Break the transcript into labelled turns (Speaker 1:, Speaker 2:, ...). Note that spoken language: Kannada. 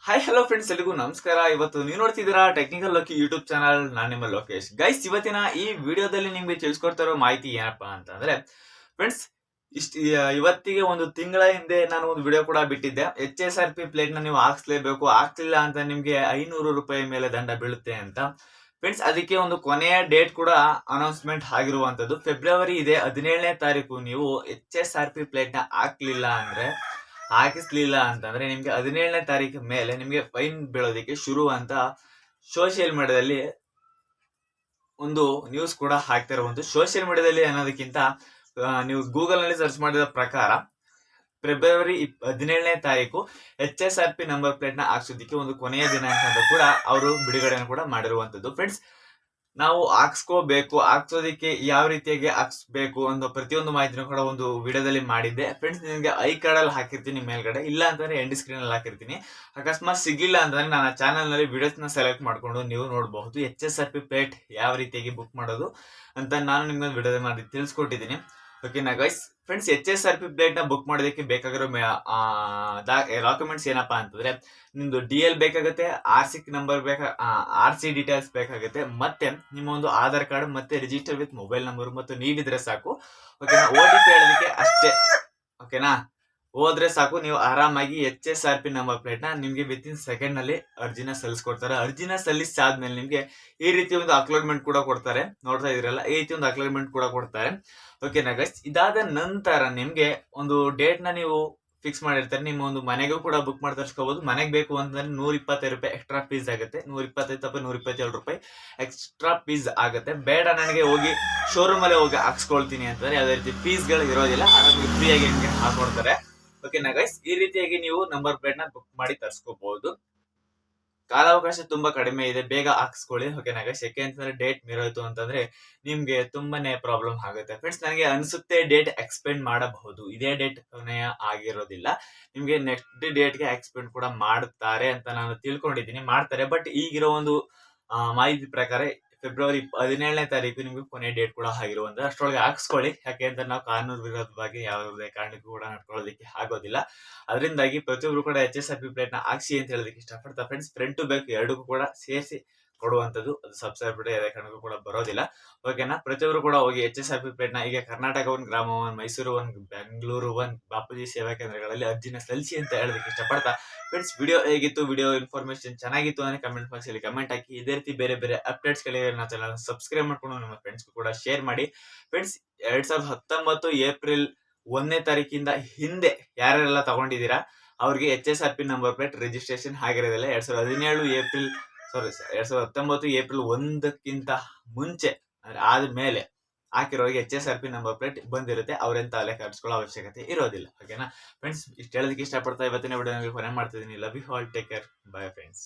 Speaker 1: ಹಾಯ್ ಹಲೋ ಫ್ರೆಂಡ್ಸ್, ಎಲ್ಲಿಗೂ ನಮಸ್ಕಾರ. ಇವತ್ತು ನೀವು ನೋಡ್ತಿದ್ದೀರಾ ಟೆಕ್ನಿಕಲ್ ಲೋಕಿ ಯೂಟ್ಯೂಬ್ ಚಾನಲ್. ನಾನು ನಿಮ್ಮ ಲೋಕೇಶ್. ಗೈಸ್, ಇವತ್ತಿನ ಈ ವಿಡಿಯೋದಲ್ಲಿ ನಿಮ್ಗೆ ತಿಳಿಸ್ಕೊಡ್ತಾ ಇರೋ ಮಾಹಿತಿ ಏನಪ್ಪಾ ಅಂತಂದ್ರೆ ಫ್ರೆಂಡ್ಸ್, ಇವತ್ತಿಗೆ ಒಂದು ತಿಂಗಳ ಹಿಂದೆ ನಾನು ಒಂದು ವಿಡಿಯೋ ಕೂಡ ಬಿಟ್ಟಿದ್ದೆ. HSRP ಪ್ಲೇಟ್ ನ ನೀವು ಹಾಕ್ಸ್ಲೇಬೇಕು, ಹಾಕ್ಲಿಲ್ಲ ಅಂತ ನಿಮ್ಗೆ 500 ರೂಪಾಯಿ ಮೇಲೆ ದಂಡ ಬೀಳುತ್ತೆ ಅಂತ. ಫ್ರೆಂಡ್ಸ್, ಅದಕ್ಕೆ ಒಂದು ಕೊನೆಯ ಡೇಟ್ ಕೂಡ ಅನೌನ್ಸ್ಮೆಂಟ್ ಆಗಿರುವಂತದ್ದು. ಫೆಬ್ರವರಿ ಇದೆ 17ನೇ ತಾರೀಕು. ನೀವು HSRP ಪ್ಲೇಟ್ ನ ಹಾಕಿಸ್ಲಿಲ್ಲ ಅಂತಂದ್ರೆ ನಿಮ್ಗೆ 17ನೇ ತಾರೀಕು ಮೇಲೆ ನಿಮ್ಗೆ ಫೈನ್ ಬೀಳೋದಕ್ಕೆ ಶುರು ಅಂತ ಸೋಷಿಯಲ್ ಮೀಡಿಯಾದಲ್ಲಿ ಒಂದು ನ್ಯೂಸ್ ಕೂಡ ಹಾಕ್ತಿರುವಂತ. ಸೋಷಿಯಲ್ ಮೀಡಿಯಾದಲ್ಲಿ ಅನ್ನೋದಕ್ಕಿಂತ ನೀವು ಗೂಗಲ್ ನಲ್ಲಿ ಸರ್ಚ್ ಮಾಡಿದ ಪ್ರಕಾರ ಫೆಬ್ರವರಿ 17ನೇ ತಾರೀಕು HSRP ನಂಬರ್ ಪ್ಲೇಟ್ ನ ಹಾಕ್ಸೋದಕ್ಕೆ ಒಂದು ಕೊನೆಯ ದಿನಾಂಕ ಅಂತ ಕೂಡ ಅವರು ಬಿಡುಗಡೆಯನ್ನು ಕೂಡ ಮಾಡಿರುವಂತದ್ದು. ಫ್ರೆಂಡ್ಸ್, ನಾವು ಹಾಕ್ಸೋದಕ್ಕೆ ಯಾವ ರೀತಿಯಾಗಿ ಹಾಕ್ಸ್ಬೇಕು ಅನ್ನೋ ಪ್ರತಿಯೊಂದು ಮಾಹಿತಿನೂ ಕೂಡ ಒಂದು ವಿಡಿಯೋದಲ್ಲಿ ಮಾಡಿದ್ದೆ. ಫ್ರೆಂಡ್ಸ್, ನಿಮಗೆ ಐ ಕಾರ್ಡ್ ಅಲ್ಲಿ ಹಾಕಿರ್ತೀನಿ ಮೇಲ್ಗಡೆ, ಇಲ್ಲ ಅಂತಂದ್ರೆ ಎಂಡ್ ಸ್ಕ್ರೀನ್ ಅಲ್ಲಿ ಹಾಕಿರ್ತೀನಿ. ಅಕಸ್ಮಾತ್ ಸಿಗ್ಲಿಲ್ಲ ಅಂತಂದ್ರೆ ನನ್ನ ಚಾನಲ್ ನಲ್ಲಿ ವಿಡಿಯೋಸ್ ನ ಸೆಲೆಕ್ಟ್ ಮಾಡ್ಕೊಂಡು ನೀವು ನೋಡಬಹುದು. HSRP ಪ್ಲೇಟ್ ಯಾವ ರೀತಿಯಾಗಿ ಬುಕ್ ಮಾಡೋದು ಅಂತ ನಾನು ನಿಮ್ಗೆ ವಿಡಿಯೋ ಮಾಡಿ ತಿಳಿಸ್ಕೊಟ್ಟಿದ್ದೀನಿ. ಓಕೆನಾ ಗೈಸ್? ಫ್ರೆಂಡ್ಸ್, HSRP ಪ್ಲೇಟ್ ನ ಬುಕ್ ಮಾಡೋದಕ್ಕೆ ಬೇಕಾಗಿರೋ ಡಾಕ್ಯುಮೆಂಟ್ಸ್ ಏನಪ್ಪಾ ಅಂತಂದ್ರೆ ನಿಮ್ದು DL ಬೇಕಾಗುತ್ತೆ, RC ನಂಬರ್ RC ಡೀಟೇಲ್ಸ್ ಬೇಕಾಗುತ್ತೆ, ಮತ್ತೆ ನಿಮ್ಮ ಒಂದು ಆಧಾರ್ ಕಾರ್ಡ್, ಮತ್ತೆ ರಿಜಿಸ್ಟರ್ ವಿತ್ ಮೊಬೈಲ್ ನಂಬರ್ ಮತ್ತು ನೀವಿದ್ರೆ ಸಾಕು. ಓಕೆನಾ? OTP ಹೇಳೋದಕ್ಕೆ ಅಷ್ಟೇ. ಓಕೆನಾ? ಹೋದ್ರೆ ಸಾಕು, ನೀವು ಆರಾಮಾಗಿ HSRP ನಂಬರ್ ಪ್ಲೇಟ್ ನ ನಿಮ್ಗೆ ವಿತಿನ್ ಸೆಕೆಂಡ್ ನಲ್ಲಿ ಅರ್ಜಿನ ಸಲ್ಲಿಸ್ಕೊಡ್ತಾರೆ. ಅರ್ಜಿನ ಸಲ್ಲಿಸಾದ್ಮೇಲೆ ನಿಮ್ಗೆ ಈ ರೀತಿ ಒಂದು ಅಕ್ಲಾಟ್ಮೆಂಟ್ ಕೂಡ ಕೊಡ್ತಾರೆ. ನೋಡ್ತಾ ಇದ್ರಲ್ಲ, ಈ ರೀತಿ ಒಂದು ಅಕ್ಲಾಟ್ಮೆಂಟ್ ಕೂಡ ಕೊಡ್ತಾರೆ. ಓಕೆನಾ ಗೈಸ್? ಇದಾದ ನಂತರ ನಿಮ್ಗೆ ಒಂದು ಡೇಟ್ ನ ನೀವು ಫಿಕ್ಸ್ ಮಾಡಿರ್ತಾರೆ. ನಿಮ್ಮ ಒಂದು ಮನೆಗೂ ಕೂಡ ಬುಕ್ ಮಾಡಿ ತರಿಸ್ಕೋಬಹುದು. ಮನೆಗೆ ಬೇಕು ಅಂತಂದ್ರೆ 125 ರೂಪಾಯಿ ಎಕ್ಸ್ಟ್ರಾ ಫೀಸ್ ಆಗುತ್ತೆ. 127 ರೂಪಾಯಿ ಎಕ್ಸ್ಟ್ರಾ ಫೀಸ್ ಆಗುತ್ತೆ. ಬೇಡ ನನಗೆ ಹೋಗಿ ಶೋರೂಮ್ ಅಲ್ಲೇ ಹೋಗಿ ಹಾಕ್ಸ್ಕೊಳ್ತೀನಿ ಅಂತಂದ್ರೆ ಯಾವುದೇ ರೀತಿ ಫೀಸ್ ಗಳು ಇರೋದಿಲ್ಲ, ಆರಾಮಾಗಿ ಫ್ರೀ ಆಗಿ ನಿಮ್ಗೆ ಹಾಕೊಡ್ತಾರೆ. ಓಕೆನಾ ಗೈಸ್? ಈ ರೀತಿಯಾಗಿ ನೀವು ನಂಬರ್ ಪ್ಲೇಟ್ ನ ಬುಕ್ ಮಾಡಿ ತರಿಸ್ಕೋಬಹುದು. ಕಾಲಾವಕಾಶ ತುಂಬಾ ಕಡಿಮೆ ಇದೆ, ಬೇಗ ಹಾಕ್ಸ್ಕೊಳ್ಳಿ. ಓಕೆನಾ ಗೈಸ್? ಯಾಕೆ ಅಂತಂದ್ರೆ ಡೇಟ್ ಮೀರೋಯ್ತು ಅಂತಂದ್ರೆ ನಿಮ್ಗೆ ತುಂಬಾನೇ ಪ್ರಾಬ್ಲಮ್ ಆಗುತ್ತೆ. ಫ್ರೆಂಡ್ಸ್, ನನಗೆ ಅನ್ಸುತ್ತೆ ಡೇಟ್ ಎಕ್ಸ್ಪೆಂಡ್ ಮಾಡಬಹುದು. ಇದೇ ಡೇಟ್ ಕೊನೆಯ ಆಗಿರೋದಿಲ್ಲ, ನಿಮ್ಗೆ ನೆಕ್ಸ್ಟ್ ಡೇಟ್ ಗೆ ಎಕ್ಸ್ಪೆಂಡ್ ಕೂಡ ಮಾಡುತ್ತಾರೆ ಅಂತ ನಾನು ತಿಳ್ಕೊಂಡಿದ್ದೀನಿ. ಮಾಡ್ತಾರೆ, ಬಟ್ ಈಗಿರೋ ಒಂದು ಮಾಹಿತಿ ಪ್ರಕಾರ ಫೆಬ್ರವರಿ 17ನೇ ತಾರೀಕು ನಿಮ್ಗೆ ಕೊನೆ ಡೇಟ್ ಕೂಡ ಆಗಿರುವಂತ. ಅಷ್ಟರೊಳಗೆ ಹಾಕ್ಸ್ಕೊಳ್ಳಿ. ಯಾಕೆ ಅಂತ ನಾವು ಕಾನೂನು ವಿರೋಧವಾಗಿ ಯಾವುದೇ ಕಾರಣಕ್ಕೂ ಕೂಡ ನಡ್ಕೊಳ್ಳೋದಕ್ಕೆ ಆಗೋದಿಲ್ಲ. ಅದರಿಂದಾಗಿ ಪ್ರತಿಯೊಬ್ರು ಕೂಡ HSRP ಪ್ಲೇಟ್ ನ ಹಾಕ್ಸಿ ಅಂತ ಹೇಳೋದಕ್ಕೆ ಇಷ್ಟಪಡ್ತಾ. ಫ್ರೆಂಡ್ಸ್, ಫ್ರಂಟ್ ಟು ಬ್ಯಾಕ್ ಎರಡಕ್ಕೂ ಕೂಡ ಸೇರಿಸಿ ಕೊಡುವಂತದ್ದು. ಅದು ಸಬ್ಸ್ಕ್ರೈಬ್ ಯಾವುದೇ ಕಾರಣಕ್ಕೂ ಕೂಡ ಬರೋದಿಲ್ಲ. ಓಕೆನಾ? ಪ್ರತಿಯೊಬ್ರು ಕೂಡ ಹೋಗಿ HSRP ಪ್ಲೇಟ್ ನ ಈಗ ಕರ್ನಾಟಕ 1, ಗ್ರಾಮ 1, ಮೈಸೂರು 1, ಬೆಂಗಳೂರು 1 ಬಾಪೂಜಿ ಸೇವಾ ಕೇಂದ್ರಗಳಲ್ಲಿ ಅರ್ಜಿನ ಸಲ್ಲಿಸಿ ಅಂತ ಹೇಳೋದಕ್ಕೆ ಇಷ್ಟಪಡ್ತಾ. ಫ್ರೆಂಡ್ಸ್, ವಿಡಿಯೋ ಹೇಗಿತ್ತು, ವಿಡಿಯೋ ಇನ್ಫಾರ್ಮೇಶನ್ ಚೆನ್ನಾಗಿತ್ತು ಅಂದ್ರೆ ಕಮೆಂಟ್ ಬಾಕ್ಸ್ ಅಲ್ಲಿ ಕಮೆಂಟ್ ಹಾಕಿ. ಇದೇ ರೀತಿ ಬೇರೆ ಬೇರೆ ಅಪ್ಡೇಟ್ಸ್ ಗಳಿಗೆ ನನ್ನ ಚಾನಲ್ ಸಬ್ಸ್ಕ್ರೈಬ್ ಮಾಡ್ಕೊಂಡು ನಿಮ್ಮ ಫ್ರೆಂಡ್ಸ್ ಕೂಡ ಶೇರ್ ಮಾಡಿ. ಫ್ರೆಂಡ್ಸ್, 2019 ಏಪ್ರಿಲ್ 1ನೇ ತಾರೀಕಿಂದ ಹಿಂದೆ ಯಾರೆಲ್ಲ ತಗೊಂಡಿದ್ದೀರಾ ಅವ್ರಿಗೆ HSRP ನಂಬರ್ ಪ್ಲೇಟ್ ರಿಜಿಸ್ಟ್ರೇಷನ್ ಆಗಿರೋದಿಲ್ಲ. 2019 ಏಪ್ರಿಲ್ 1ಕ್ಕಿಂತ ಮುಂಚೆ ಆದ್ಮೇಲೆ ಹಾಕಿರೋರಿಗೆ HSRP ನಂಬರ್ ಪ್ಲೇಟ್ ಬಂದಿರುತ್ತೆ. ಅವರೆಂತ ಅಲೆ ಕಾಡಿಸ್ಕೊಳ್ಳೋ ಅವಶ್ಯಕತೆ ಇರೋದಿಲ್ಲ. ಓಕೆನಾ ಫ್ರೆಂಡ್ಸ್? ಇಷ್ಟು ಹೇಳೋದಕ್ಕೆ ಇಷ್ಟಪಡ್ತಾ ಇವತ್ತಿನ ವಿಡಿಯೋ ಕೊನೆ ಮಾಡ್ತಿದ್ದೀನಿ. Love you all, take care, bye friends.